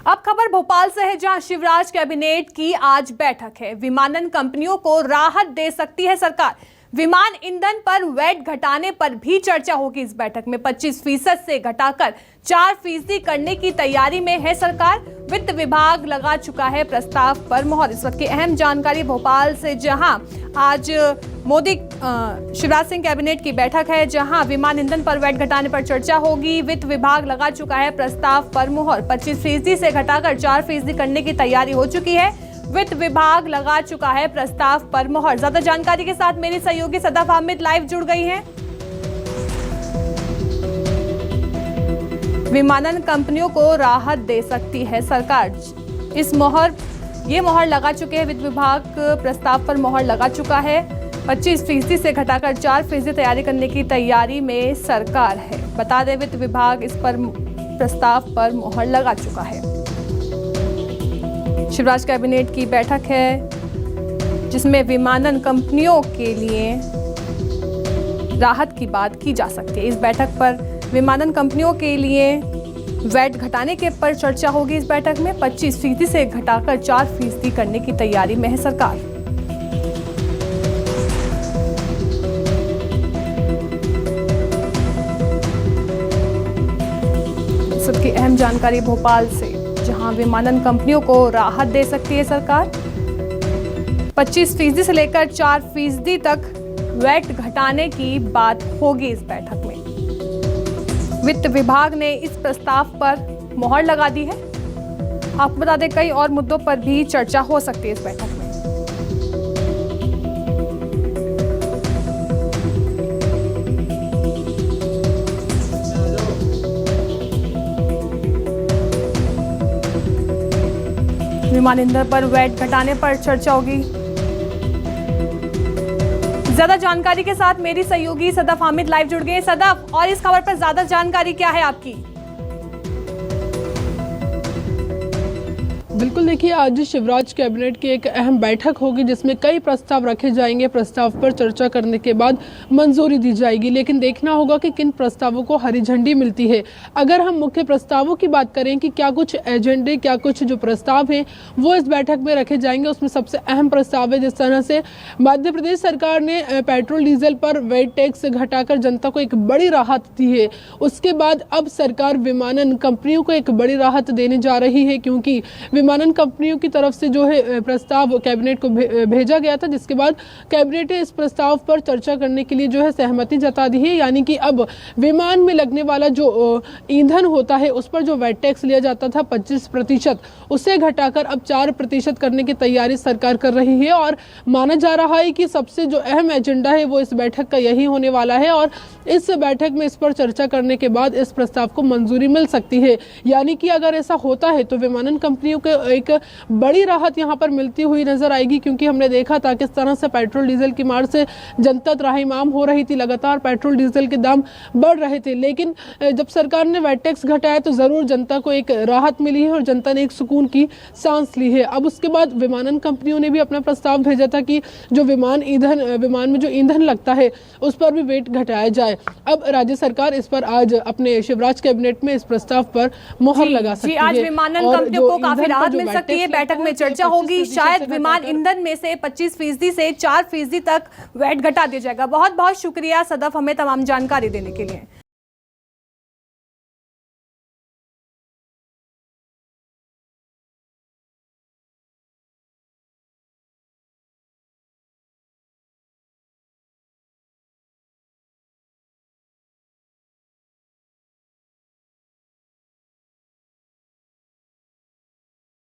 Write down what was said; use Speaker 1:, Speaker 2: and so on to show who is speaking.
Speaker 1: अब खबर भोपाल से है, जहां शिवराज कैबिनेट की आज बैठक है। विमानन कंपनियों को राहत दे सकती है सरकार। विमान ईंधन पर वैट घटाने पर भी चर्चा होगी। इस बैठक में 25% से घटाकर 4% करने की तैयारी में है सरकार। वित्त विभाग लगा चुका है प्रस्ताव पर मुहर। इस वक्त की अहम जानकारी भोपाल से, जहां आज मोदी शिवराज सिंह कैबिनेट की बैठक है, जहां विमान ईंधन पर वैट घटाने पर चर्चा होगी। वित्त विभाग लगा चुका है प्रस्ताव पर मुहर। 25% से घटाकर 4% करने की तैयारी हो चुकी है। वित्त विभाग लगा चुका है प्रस्ताव पर मुहर। ज्यादा जानकारी के साथ मेरी सहयोगी सदफ अहमद लाइव जुड़ गई हैं। विमानन कंपनियों को राहत दे सकती है सरकार। ये मोहर लगा चुके हैं। वित्त विभाग प्रस्ताव पर मोहर लगा चुका है। 25% से घटाकर 4% तैयारी करने की तैयारी में सरकार है। बता दें, वित्त विभाग इस पर प्रस्ताव पर मोहर लगा चुका है। शिवराज कैबिनेट की बैठक है, जिसमें विमानन कंपनियों के लिए राहत की बात की जा सकती है। इस बैठक पर विमानन कंपनियों के लिए वैट घटाने के पर चर्चा होगी। इस बैठक में 25% से घटाकर 4% करने की तैयारी में है सरकार। सबकी अहम जानकारी भोपाल से, जहां विमानन कंपनियों को राहत दे सकती है सरकार। 25% से लेकर 4% तक वैट घटाने की बात होगी इस बैठक में। वित्त विभाग ने इस प्रस्ताव पर मोहर लगा दी है। आपको बता दें, कई और मुद्दों पर भी चर्चा हो सकती है इस बैठक में। विमान ईंधन पर वैट घटाने पर चर्चा होगी। ज्यादा जानकारी के साथ मेरी सहयोगी सदफ हामिद लाइव जुड़ गए। सदफ, और इस खबर पर ज्यादा जानकारी क्या है आपकी?
Speaker 2: बिल्कुल, देखिए, आज शिवराज कैबिनेट की एक अहम बैठक होगी, जिसमें कई प्रस्ताव रखे जाएंगे। प्रस्ताव पर चर्चा करने के बाद मंजूरी दी जाएगी, लेकिन देखना होगा कि किन प्रस्तावों को हरी झंडी मिलती है। अगर हम मुख्य प्रस्तावों की बात करें कि क्या कुछ एजेंडे, क्या कुछ जो प्रस्ताव हैं वो इस बैठक में रखे जाएंगे, उसमें सबसे अहम प्रस्ताव है जिस तरह से मध्य प्रदेश सरकार ने पेट्रोल डीजल पर वैट टैक्स घटाकर जनता को एक बड़ी राहत दी है। उसके बाद अब सरकार विमानन कंपनियों को एक बड़ी राहत देने जा रही है, क्योंकि विमानन कंपनियों की तरफ से जो है प्रस्ताव कैबिनेट को भेजा गया था, जिसके बाद कैबिनेट ने इस प्रस्ताव पर चर्चा करने के लिए जो है सहमति जता दी है। यानी कि अब विमान में लगने वाला जो ईंधन होता है उस पर जो वैट टैक्स लिया जाता था 25%, उसे घटाकर अब 4% करने की तैयारी सरकार कर रही है। और माना जा रहा है कि सबसे जो अहम एजेंडा है वो इस बैठक का यही होने वाला है, और इस बैठक में इस पर चर्चा करने के बाद इस प्रस्ताव को मंजूरी मिल सकती है। यानी कि अगर ऐसा होता है तो विमानन कंपनियों को एक बड़ी राहत यहां पर मिलती हुई नजर आएगी, क्योंकि हमने देखा था किस तरह से पेट्रोल डीजल की मार से जनता त्राहिमाम हो रही थी। लगातार पेट्रोल डीजल के दाम बढ़ रहे थे, लेकिन जब सरकार ने वैट टैक्स घटाया तो जरूर जनता को एक राहत मिली है और जनता ने एक सुकून की सांस ली है। अब उसके बाद विमानन कंपनियों ने भी अपना प्रस्ताव भेजा था कि जो विमान में जो ईंधन लगता है उस पर भी वेट घटाया जाए। अब राज्य सरकार इस पर आज अपने शिवराज कैबिनेट में इस प्रस्ताव पर मोहर लगा सकती है।
Speaker 1: आज विमानन कंपनियों को काफी राहत मिल सकती है। बैठक में चर्चा होगी, शायद विमान ईंधन में से 25% से 4% तक वैट घटा दिया जाएगा। बहुत बहुत शुक्रिया सदफ, हमें तमाम जानकारी देने के लिए।